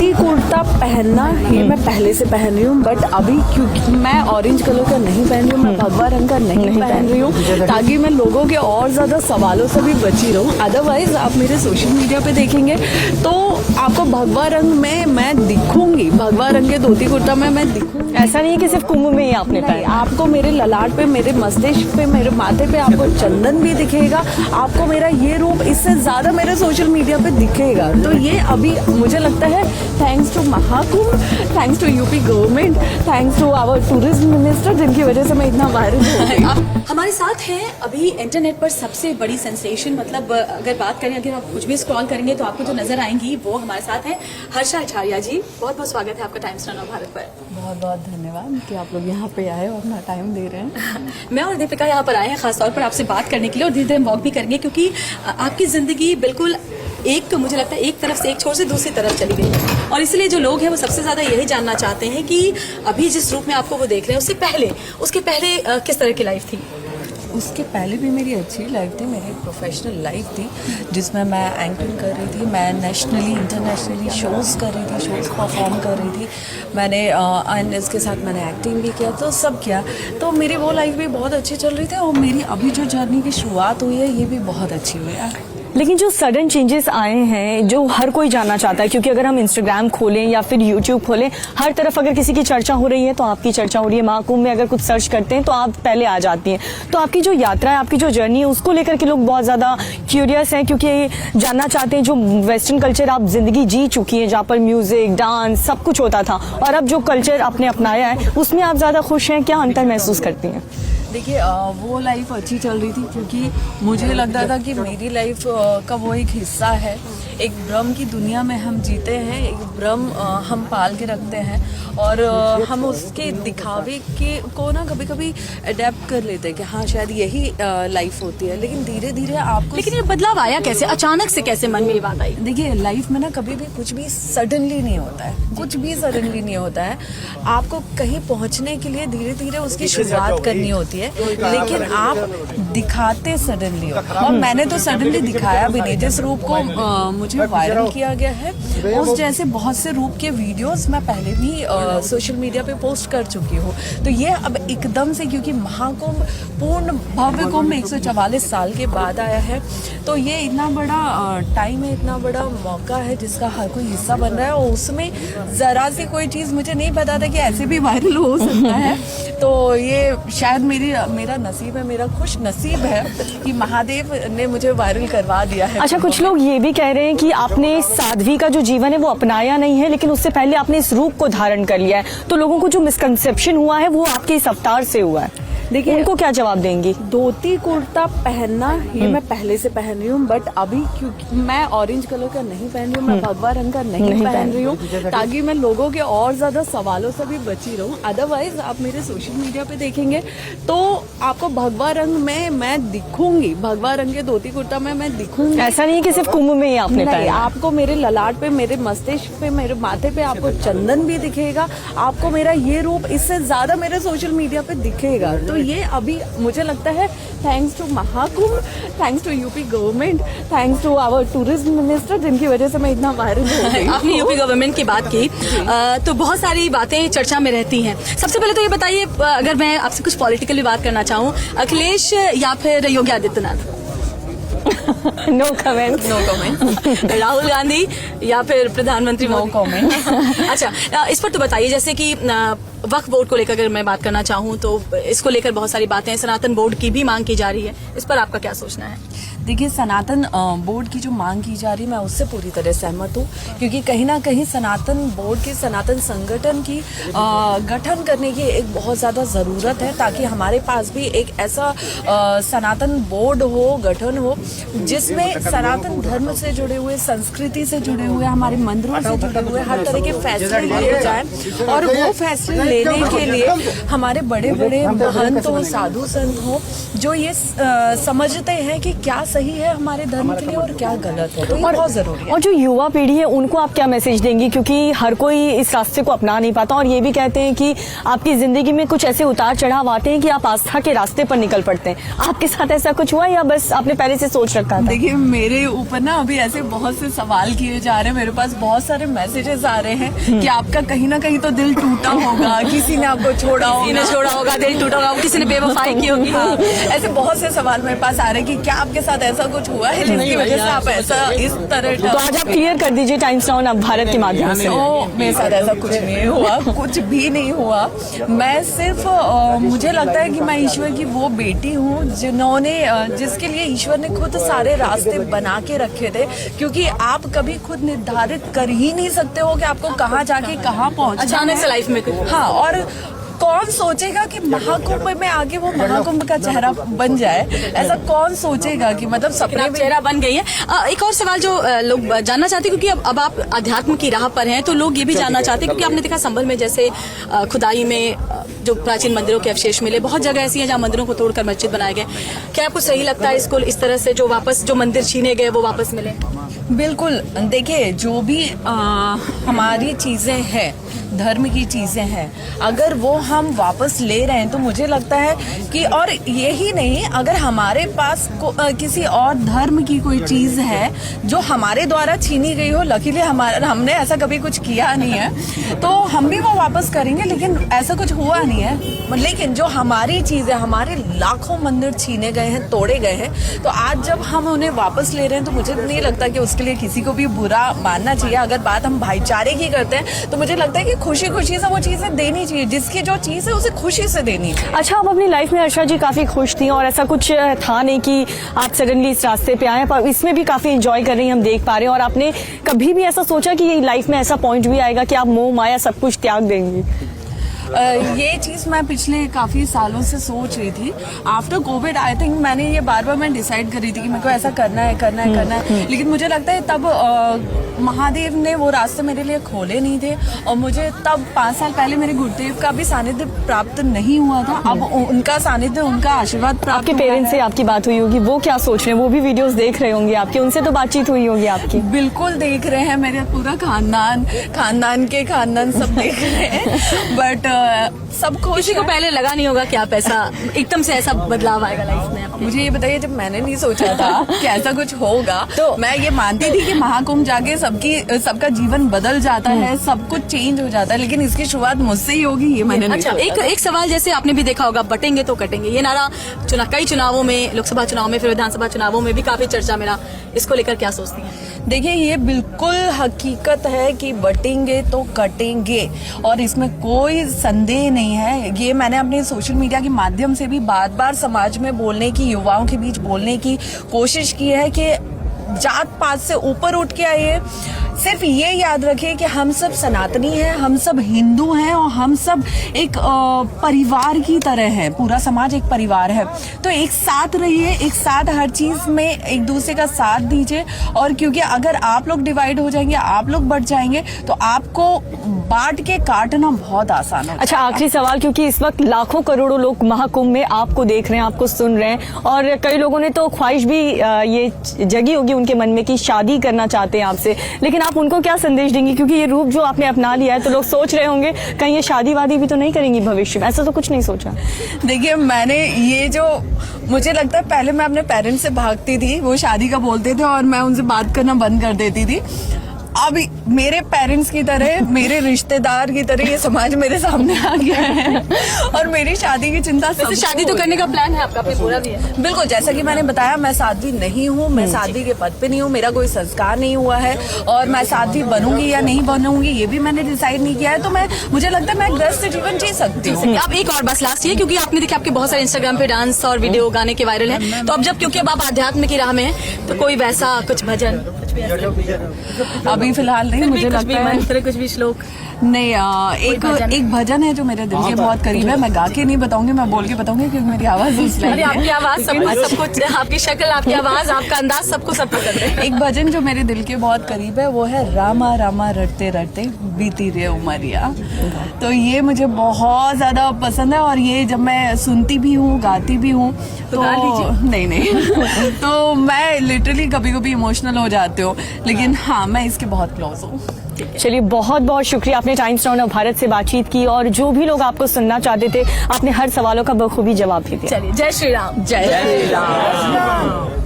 धोती कुर्ता पहनना ये मैं पहले से पहन रही हूँ, बट अभी क्योंकि मैं ऑरेंज कलर का नहीं पहन रही हूँ, मैं भगवा रंग का नहीं पहन रही हूँ, ताकि मैं लोगों के और ज़्यादा सवालों से भी बची रहूँ। अदरवाइज आप मेरे सोशल मीडिया पे देखेंगे तो आपको भगवा रंग में मैं दिखूंगी, भगवा रंग के धोती कुर्ता में मैं दिखूंगी। ऐसा नहीं है कि सिर्फ कुंभ में ही आपने पहना। आपको मेरे ललाट पे, मेरे मस्तिष्क पे, मेरे माथे पे आपको चंदन भी दिखेगा। आपको मेरा ये रूप इससे ज्यादा मेरे सोशल मीडिया पे दिखेगा। तो ये अभी मुझे लगता है thanks to Mahakumbh, thanks to UP government, thanks to our tourism minister, जिनकी वजह से मैं इतना वायरल हो गई। हमारे साथ हैं अभी इंटरनेट पर सबसे बड़ी सेंसेशन, मतलब अगर बात करें, अगर आप कुछ भी स्क्रॉल करेंगे तो आपको जो नजर आएंगी वो हमारे साथ हैं हर्षा आचार्य जी। बहुत बहुत स्वागत है आपका टाइम्स नाउ भारत पर। बहुत बहुत धन्यवाद कि आप लोग यहाँ पे आए और अपना टाइम दे रहे हैं। मैं और दीपिका यहाँ पर आए हैं खासतौर पर आपसे बात करने के लिए, और धीरे धीरे वॉक भी करेंगे, क्योंकि आपकी जिंदगी बिल्कुल एक, मुझे लगता है एक तरफ से, एक छोर से दूसरी तरफ चली गई है, और इसलिए जो लोग हैं वो सबसे ज्यादा यही जानना चाहते हैं कि अभी जिस रूप में आपको वो देख रहे हैं उससे पहले, उसके पहले किस तरह की लाइफ थी। उसके पहले भी मेरी अच्छी लाइफ थी, मेरी प्रोफेशनल लाइफ थी, जिसमें मैं एंकरिंग कर रही थी, मैं नेशनली इंटरनेशनली शोज़ कर रही थी, शोज़ परफॉर्म कर रही थी मैंने, एंड इसके साथ मैंने एक्टिंग भी किया, तो सब किया। तो मेरी वो लाइफ भी बहुत अच्छी चल रही थी, और मेरी अभी जो जर्नी की शुरुआत हुई है ये भी बहुत अच्छी हुई है। लेकिन जो सडन चेंजेस आए हैं, जो हर कोई जानना चाहता है, क्योंकि अगर हम इंस्टाग्राम खोलें या फिर यूट्यूब खोलें, हर तरफ अगर किसी की चर्चा हो रही है तो आपकी चर्चा हो रही है। महाकुंभ में अगर कुछ सर्च करते हैं तो आप पहले आ जाती हैं। तो आपकी जो यात्रा है, आपकी जो जर्नी है, उसको लेकर के लोग बहुत ज़्यादा क्यूरियस हैं, क्योंकि जानना चाहते हैं जो वेस्टर्न कल्चर आप जिंदगी जी चुकी हैं, जहाँ पर म्यूजिक, डांस सब कुछ होता था, और अब जो कल्चर आपने अपनाया है उसमें आप ज़्यादा खुश हैं, क्या अंतर महसूस करती हैं? देखिए, वो लाइफ अच्छी चल रही थी, क्योंकि मुझे लगता था कि मेरी लाइफ का वो एक हिस्सा है, एक भ्रम की दुनिया में हम जीते हैं, एक भ्रम हम पाल के रखते हैं, और हम उसके दिखावे के को ना कभी कभी अडेप्ट कर लेते हैं कि हाँ शायद यही लाइफ होती है। लेकिन धीरे धीरे आपको, लेकिन ये बदलाव आया कैसे, अचानक से कैसे मन में ये बात आई? देखिए, लाइफ में ना कभी भी कुछ भी सडनली नहीं होता है, कुछ भी सडनली नहीं होता है। आपको कहीं पहुंचने के लिए धीरे धीरे उसकी शुरुआत करनी होती है, लेकिन आप दिखाते सडनली हो, और मैंने तो सडनली दिखाया भी नहीं। जिस रूप को मुझे वायरल किया गया है, उस जैसे बहुत से रूप के वीडियोस मैं पहले भी सोशल मीडिया पे पोस्ट कर चुकी हूँ। तो ये अब एकदम से, क्योंकि महाकुंभ पूर्ण भव्य कुंभ 144 साल के बाद आया है, तो ये इतना बड़ा टाइम है, इतना बड़ा मौका है जिसका हर कोई हिस्सा बन रहा है, और उसमें जरा सी कोई चीज़ मुझे नहीं पता था कि ऐसे भी वायरल हो सकता है। तो ये शायद मेरा नसीब है, मेरा खुश नसीब है कि महादेव ने मुझे वायरल करवा दिया है। अच्छा, कुछ लोग ये भी कह रहे हैं कि आपने साध्वी का जो जीवन है वो अपनाया नहीं है, लेकिन उससे पहले आपने इस रूप को धारण कर लिया है, तो लोगों को जो मिसकंसेप्शन हुआ है वो आपके इस अवतार से हुआ है। देखिए, उनको क्या जवाब देंगी? धोती कुर्ता पहनना ये मैं पहले से पहन रही हूँ, बट अभी क्योंकि मैं ऑरेंज कलर का नहीं पहन रही हूँ, मैं भगवा रंग का नहीं पहन रही हूँ, ताकि मैं लोगों के और ज्यादा सवालों से भी बची रहूँ। अदरवाइज आप मेरे सोशल मीडिया पे देखेंगे तो आपको भगवा रंग में मैं दिखूंगी, भगवा रंग के धोती कुर्ता में मैं दिखूंगी। ऐसा नहीं है कि सिर्फ कुंभ में ही आपने पहना। आपको मेरे ललाट पे, मेरे मस्तिष्क पे, मेरे माथे पे आपको चंदन भी दिखेगा। आपको मेरा ये रूप इससे ज्यादा मेरे सोशल मीडिया पे दिखेगा। तो ये अभी मुझे लगता है thanks to Mahakumbh, thanks to UP government, thanks to our tourism minister, जिनकी वजह से मैं इतना वायरल हो गई। आपने यूपी गवर्नमेंट की बात की, तो बहुत सारी बातें चर्चा में रहती हैं। सबसे पहले तो ये बताइए, अगर मैं आपसे कुछ पॉलिटिकली बात करना चाहूँ, अखिलेश या फिर Yogi Adityanath? No comment. No comment. Rahul Gandhi या फिर प्रधानमंत्री? No comment. अच्छा, इस पर तो बताइए, जैसे कि वक्फ बोर्ड को लेकर अगर मैं बात करना चाहूँ तो इसको लेकर बहुत सारी बातें, सनातन बोर्ड की भी मांग की जा रही है, इस पर आपका क्या सोचना है? देखिए, सनातन बोर्ड की जो मांग की जा रही है, मैं उससे पूरी तरह सहमत हूँ, क्योंकि कहीं ना कहीं सनातन बोर्ड के, सनातन संगठन की गठन करने की एक बहुत ज़्यादा ज़रूरत है, ताकि हमारे पास भी एक ऐसा सनातन बोर्ड हो, गठन हो, जिसमें सनातन धर्म से जुड़े हुए, संस्कृति से जुड़े हुए, हमारे मंदिरों से जुड़े हुए हर तरह के फैसले लिए जाएं, और वो फैसले लेने के लिए हमारे बड़े बड़े महंत हो, साधु संत हो, जो ये समझते हैं कि क्या सही है हमारे धर्म के लिए और क्या गलत है, तो ये बहुत जरूरी है। और जो युवा पीढ़ी है उनको आप क्या मैसेज देंगी, क्योंकि हर कोई इस रास्ते को अपना नहीं पाता और ये भी कहते हैं कि आपकी जिंदगी में कुछ ऐसे उतार चढ़ाव आते हैं कि आप आस्था के रास्ते पर निकल पड़ते हैं। आपके साथ ऐसा कुछ हुआ या बस आपने पहले से सोच रखा था? देखिए मेरे ऊपर ना अभी ऐसे बहुत से सवाल किए जा रहे हैं, मेरे पास बहुत सारे मैसेजेस आ रहे हैं कि आपका कहीं ना कहीं तो दिल टूटा होगा, किसी ने आपको छोड़ा होगा, दिल टूटा होगा, किसी ने बेवफाई की होगी। हाँ, ऐसे बहुत से सवाल मेरे पास आ रहे हैं कि क्या आपके साथ ऐसा कुछ हुआ है जिसकी वजह से आप ऐसा इस तरह तो आज आप क्लियर कर दीजिए टाइम्स नाउ अब भारत के माध्यम से। मेरे साथ ऐसा कुछ नहीं हुआ, कुछ भी नहीं हुआ। मैं सिर्फ मुझे लगता है कि मैं ईश्वर की वो बेटी हूँ जिन्होंने जिसके लिए ईश्वर ने खुद सारे रास्ते बना के रखे थे, क्योंकि आप कभी खुद निर्धारित कर ही नहीं सकते हो कि आपको कहाँ जाके कहाँ पहुँचना अचानक से है। लाइफ में कुछ। हाँ, और कौन सोचेगा कि महाकुंभ में आगे वो महाकुंभ का चेहरा बन जाए, ऐसा कौन सोचेगा कि मतलब सपने में चेहरा बन गई है। एक और सवाल जो लोग जानना चाहते हैं, क्योंकि अब आप अध्यात्म की राह पर हैं, तो लोग ये भी जानना चाहते हैं, क्योंकि आपने देखा संभल में जैसे खुदाई में जो प्राचीन मंदिरों के अवशेष मिले, बहुत जगह ऐसी है जहाँ मंदिरों को तोड़कर मस्जिद बनाए गए। क्या आपको सही लगता है इसको इस तरह से जो मंदिर छीने गए वो वापस मिले? बिल्कुल। देखिए जो भी हमारी चीजें हैं, धर्म की चीजें हैं, अगर वो हम वापस ले रहे हैं तो मुझे लगता है कि, और यही नहीं, अगर हमारे पास किसी और धर्म की कोई चीज है जो हमारे द्वारा छीनी गई हो, लकीली हमने ऐसा कभी कुछ किया नहीं है, तो हम भी वो वापस करेंगे, लेकिन ऐसा कुछ हुआ नहीं है। लेकिन जो हमारी चीज है, हमारे लाखों मंदिर छीने गए हैं, तोड़े गए हैं, तो आज जब हम उन्हें वापस ले रहे हैं तो मुझे नहीं लगता कि उसके लिए किसी को भी बुरा मानना चाहिए। अगर बात हम भाईचारे की करते हैं तो मुझे लगता है कि खुशी खुशी से वो चीजें देनी चाहिए, जिसकी जो चीज है उसे खुशी से देनी चाहिए। अच्छा, आप अपनी लाइफ में अर्षा जी काफी खुश थी और ऐसा कुछ था नहीं कि आप सडनली इस रास्ते पे आए, पर इसमें भी काफी एंजॉय कर रही हैं, हम देख पा रहे हैं। और आपने कभी भी ऐसा सोचा कि ये लाइफ में ऐसा पॉइंट भी आएगा कि आप मोह माया सब कुछ त्याग देंगी? ये चीज़ मैं पिछले काफ़ी सालों से सोच रही थी। आफ्टर कोविड आई थिंक मैंने ये बार मैं डिसाइड कर रही थी कि मेरे को ऐसा करना है। लेकिन मुझे लगता है तब महादेव ने वो रास्ते मेरे लिए खोले नहीं थे, और मुझे तब 5 साल पहले मेरे गुरुदेव का भी सानिध्य प्राप्त नहीं हुआ था। अब उनका सानिध्य, उनका आशीर्वाद प्राप्त। आपके पेरेंट्स से आपकी बात हुई होगी, वो क्या सोच रहे हैं? वो भी वीडियोस देख रहे होंगे आपके, उनसे तो बातचीत हुई होगी आपकी? बिल्कुल देख रहे हैं, मेरे पूरा खानदान सब देख रहे हैं। बट सब किसी को पहले लगा नहीं होगा कि आप ऐसा एकदम से ऐसा बदलाव आएगा लाइफ में आपके? मुझे ये बताइए, जब मैंने नहीं सोचा था कि ऐसा कुछ होगा, तो मैं ये मानती थी कि महाकुंभ जाके सबका जीवन बदल जाता है, सब कुछ चेंज हो जाता है, लेकिन इसकी शुरुआत मुझसे ही होगी, ये मैंने नहीं सोचा था। एक सवाल जैसे आपने भी देखा होगा, बटेंगे तो कटेंगे, ये नारा कई चुनावों में, लोकसभा चुनाव में, फिर विधानसभा चुनावों में भी काफी चर्चा मिला। इसको लेकर क्या सोचती हैं? देखिए ये बिल्कुल हकीकत है कि बटेंगे तो कटेंगे, और इसमें कोई संदेह नहीं है। ये मैंने अपने सोशल मीडिया के माध्यम से भी बार समाज में बोलने की, युवाओं के बीच बोलने की कोशिश की है कि जात पात से ऊपर उठ के आइए। सिर्फ ये याद रखिए कि हम सब सनातनी हैं, हम सब हिंदू हैं, और हम सब एक परिवार की तरह हैं। पूरा समाज एक परिवार है, तो एक साथ रहिए, एक साथ हर चीज में एक दूसरे का साथ दीजिए। और क्योंकि अगर आप लोग डिवाइड हो जाएंगे, आप लोग बढ़ जाएंगे, तो आपको बांट के काटना बहुत आसान है। अच्छा, आखिरी सवाल, क्योंकि इस वक्त लाखों करोड़ों लोग महाकुंभ में आपको देख रहे हैं, आपको सुन रहे हैं, और कई लोगों ने तो ख्वाहिश भी ये जगी होगी उनके मन में कि शादी करना चाहते हैं आपसे, लेकिन आप उनको क्या संदेश देंगी? क्योंकि ये रूप जो आपने अपना लिया है, तो लोग सोच रहे होंगे कहीं ये शादी वादी भी तो नहीं करेंगी भविष्य में, ऐसा तो कुछ नहीं सोचा? देखिए मैंने ये जो, मुझे लगता है पहले मैं अपने पेरेंट्स से भागती थी, वो शादी का बोलते थे और मैं उनसे बात करना बंद कर देती थी। अब मेरे पेरेंट्स की तरह, मेरे रिश्तेदार की तरह ये समाज मेरे सामने आ गया है, और मेरी शादी की चिंता। शादी तो करने का प्लान है आपका, पूरा भी है? बिल्कुल, जैसा कि मैंने बताया, मैं साध्वी नहीं हूँ, मैं साध्वी के पद पे नहीं हूँ, मेरा कोई संस्कार नहीं हुआ है, और मैं साध्वी बनूंगी या नहीं बनूंगी ये भी मैंने डिसाइड नहीं किया है। तो मुझे लगता है मैं ग्रस्त जीवन जी सकती हूँ। अब एक और बस लास्ट ये, क्योंकि आपने देखा आपके बहुत सारे इंस्टाग्राम पे डांस और वीडियो गाने के वायरल है, तो अब क्योंकि अब आप आध्यात्म की राह में हैं, तो कोई वैसा कुछ भजन? अब अभी फिलहाल नहीं, मुझे कुछ भी लगता है मंत्र, कुछ भी श्लोक। नहीं। एक भजन है जो मेरे दिल के बहुत करीब है। मैं गा के नहीं बताऊंगी, मैं बोल के बताऊंगी क्योंकि मेरी आवाज अरे आपकी आवाज सब कुछ, आपकी शक्ल, आपकी आवाज, आपका अंदाज, सबको सब पसंद है। एक भजन जो मेरे दिल के बहुत करीब है वो है रामा रामा रटते रटते बीती रे उमरिया। तो ये मुझे बहुत ज्यादा पसंद है और ये जब मैं सुनती भी हूँ, गाती भी हूँ तो नहीं तो मैं लिटरली कभी कभी इमोशनल हो जाती हूँ, लेकिन हाँ मैं इसके बहुत क्लोज हूँ। चलिए, बहुत बहुत शुक्रिया, आपने टाइम्स नाउ भारत से बातचीत की और जो भी लोग आपको सुनना चाहते थे आपने हर सवालों का बखूबी जवाब भी दिया। चलिए, जय श्री राम। जय श्री राम।